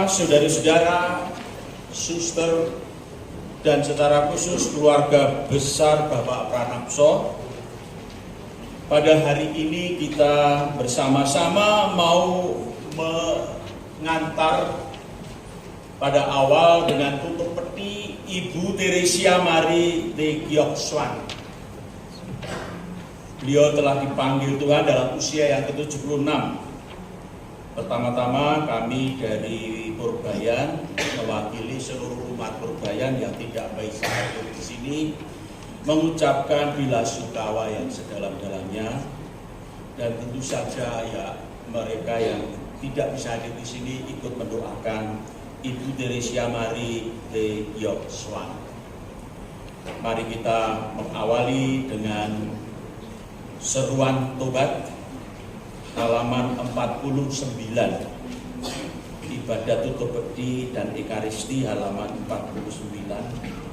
Saudara-saudara, suster, dan secara khusus keluarga besar Bapak Pranapso, pada hari ini kita bersama-sama mau mengantar pada awal dengan tutup peti Ibu Teresia Marie de Gioxuan. Beliau telah dipanggil Tuhan dalam usia yang ke-76. Pertama-tama kami dari Purbayan mewakili seluruh umat Purbayan yang tidak bisa hadir di sini mengucapkan bela sungkawa yang sedalam-dalamnya, dan tentu saja ya mereka yang tidak bisa hadir di sini ikut mendoakan Ibu Teresia Marie de Gioxuan. Mari kita mengawali dengan seruan tobat halaman 49, ibadat tutup peti dan ekaristi halaman 49,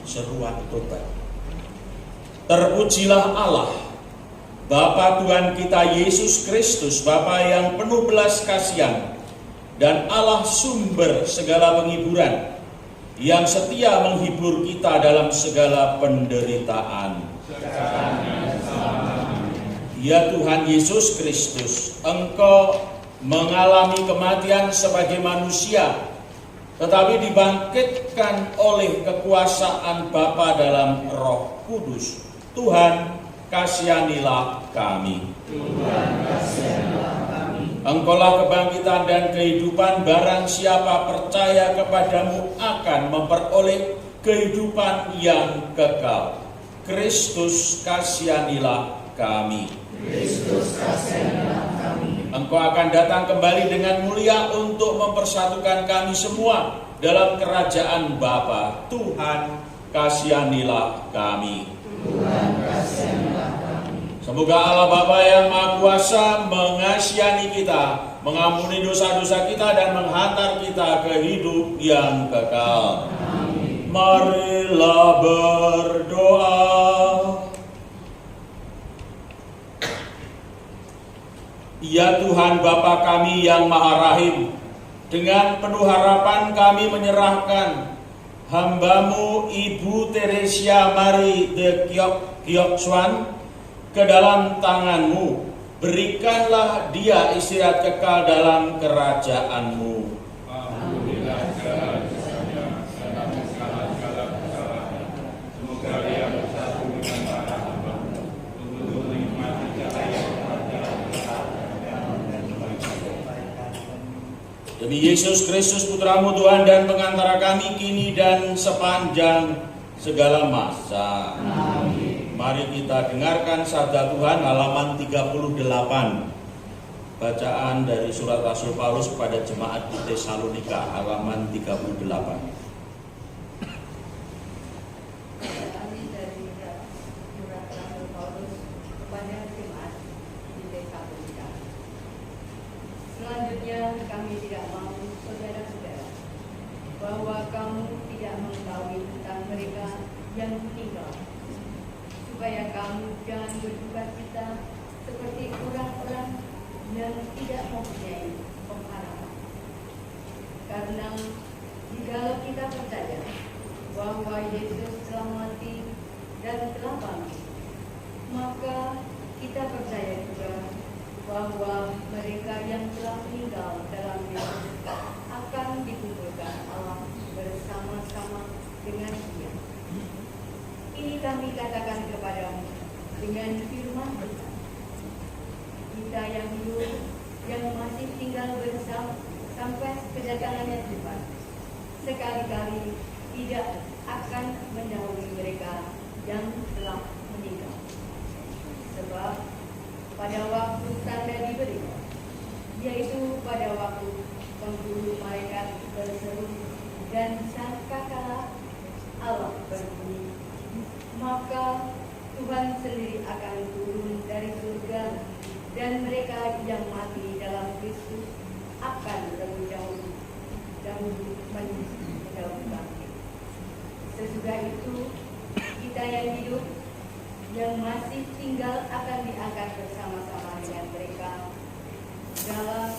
seruan tobat. Terpujilah Allah, Bapa Tuhan kita Yesus Kristus, Bapa yang penuh belas kasihan dan Allah sumber segala penghiburan, yang setia menghibur kita dalam segala penderitaan. Ya Tuhan Yesus Kristus, Engkau mengalami kematian sebagai manusia, tetapi dibangkitkan oleh kekuasaan Bapa dalam Roh Kudus. Tuhan, kasihanilah kami. Tuhan, kasihanilah kami. Engkaulah kebangkitan dan kehidupan, barang siapa percaya kepadamu akan memperoleh kehidupan yang kekal. Kristus, kasihanilah kami. Kristus, kasihanilah kami. Engkau akan datang kembali dengan mulia untuk mempersatukan kami semua dalam kerajaan Bapa. Tuhan, kasihanilah kami. Tuhan, kasihanilah kami. Semoga Allah Bapa yang Maha Kuasa mengasihani kita, mengampuni dosa-dosa kita, dan menghantar kita ke hidup yang kekal. Amin. Marilah berdoa. Ya Tuhan Bapa kami yang Maha Rahim, dengan penuh harapan kami menyerahkan hamba-Mu Ibu Teresia Marie de Gioxuan ke dalam tangan-Mu. Berikanlah dia istirahat kekal dalam kerajaan-Mu. Demi Yesus Kristus Putramu Tuhan dan pengantara kami kini dan sepanjang segala masa. Amin. Mari kita dengarkan sabda Tuhan halaman 38. Bacaan dari surat Rasul Paulus kepada jemaat di Tesalonika halaman 38. Dari surat Rasul Paulus kepada jemaat di Tesalonika. Selanjutnya kami tidak mau saudara-saudara bahwa kamu tidak mengetahui tentang mereka yang meninggal, supaya kamu jangan berduka cita seperti orang-orang yang tidak mempunyai pengharapan. Karena jikalau kita percaya bahwa Yesus telah mati dan telah bangkit, maka kita percaya juga bahwa mereka yang telah meninggal dalam Yesus akan dikumpulkan Allah bersama-sama dengan Dia. Ini kami katakan kepadamu dengan firman Tuhan. Kita yang hidup, yang masih tinggal bersama sampai kedatangannya Tuhan, sekali-kali tidak akan mendahului mereka yang telah meninggal. Sebab pada waktu tanda diberikan, yaitu pada waktu penghulu malaikat berseru dan sangkakala Allah berbunyi, maka Tuhan sendiri akan turun dari surga, dan mereka yang mati dalam Kristus akan lebih dahulu bangkit. Sesudah itu kita yang hidup, yang masih tinggal akan diangkat bersama-sama dengan mereka dalam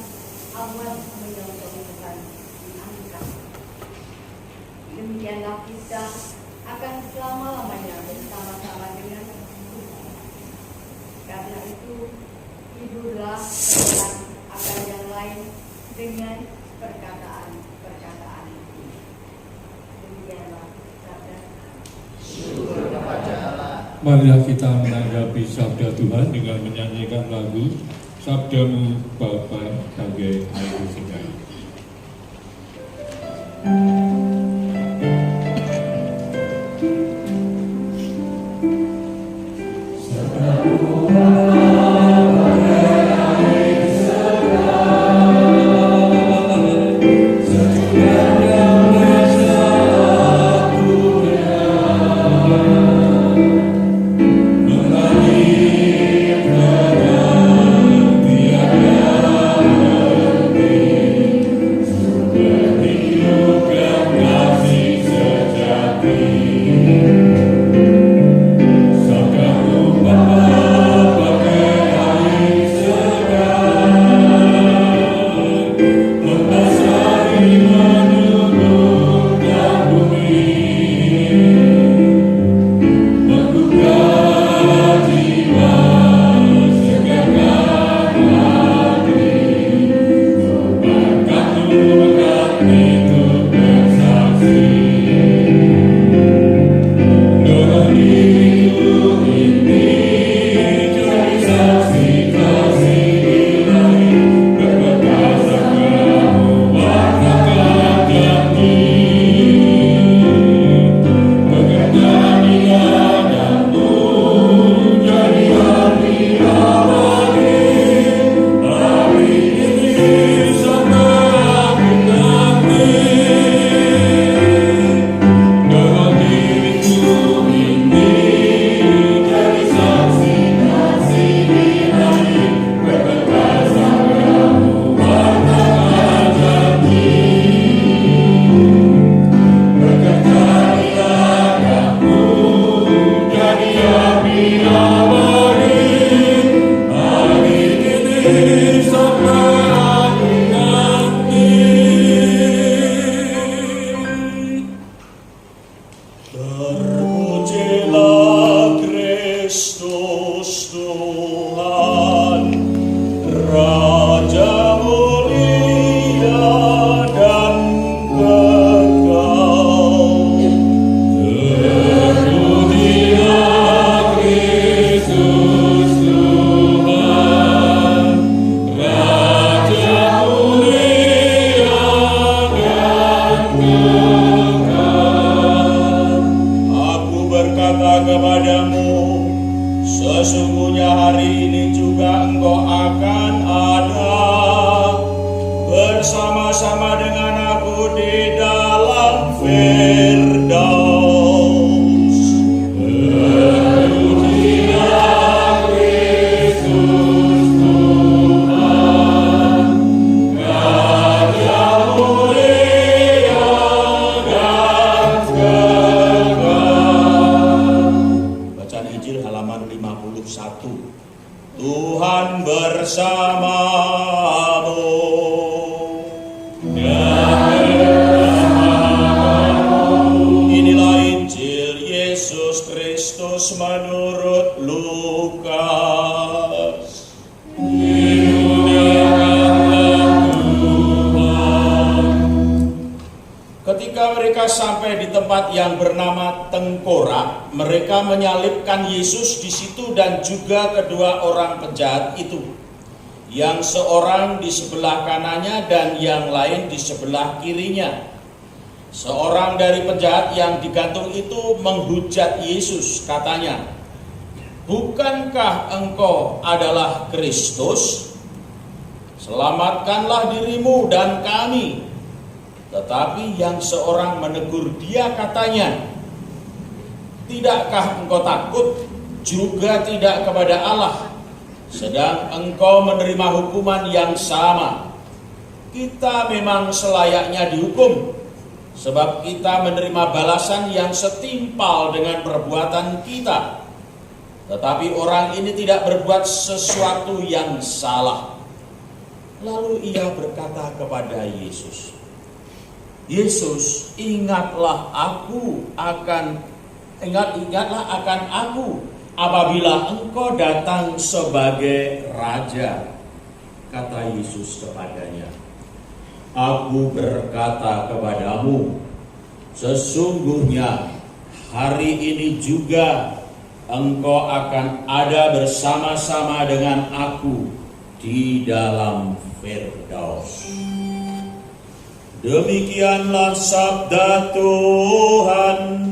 awan menyongsong Tuhan diangkat. Demikianlah kita akan selama-lamanya bersama-sama dengan Tuhan. Karena itu hiduplah satu akan yang lain dengan perkataan-perkataan itu. Demikianlah sabda. Syukur kepada Allah. Marilah kita menanggapi sabda Tuhan dengan menyanyikan lagu Sabdamu Bapa bagai air sungai. Sesungguhnya hari ini juga engkau akan ada bersama-sama dengan aku di dalam Firdaus. Tuhan bersamamu. Inilah Injil Yesus Kristus menurut Lukas. Ketika mereka sampai di tempat yang bernama Tengkorak, mereka menyalibkan Yesus di situ dan juga kedua orang penjahat itu, yang seorang di sebelah kanannya dan yang lain di sebelah kirinya. Seorang dari penjahat yang digantung itu menghujat Yesus, katanya, "Bukankah engkau adalah Kristus? Selamatkanlah dirimu dan kami." Tetapi yang seorang menegur dia, katanya, "Tidakkah engkau takut juga tidak kepada Allah, sedang engkau menerima hukuman yang sama? Kita memang selayaknya dihukum, sebab kita menerima balasan yang setimpal dengan perbuatan kita. Tetapi orang ini tidak berbuat sesuatu yang salah." Lalu ia berkata kepada Yesus, "Yesus, ingatlah akan aku apabila engkau datang sebagai raja." Kata Yesus kepadanya, "Aku berkata kepadamu, sesungguhnya hari ini juga engkau akan ada bersama-sama dengan aku di dalam Firdaus." Demikianlah sabda Tuhan.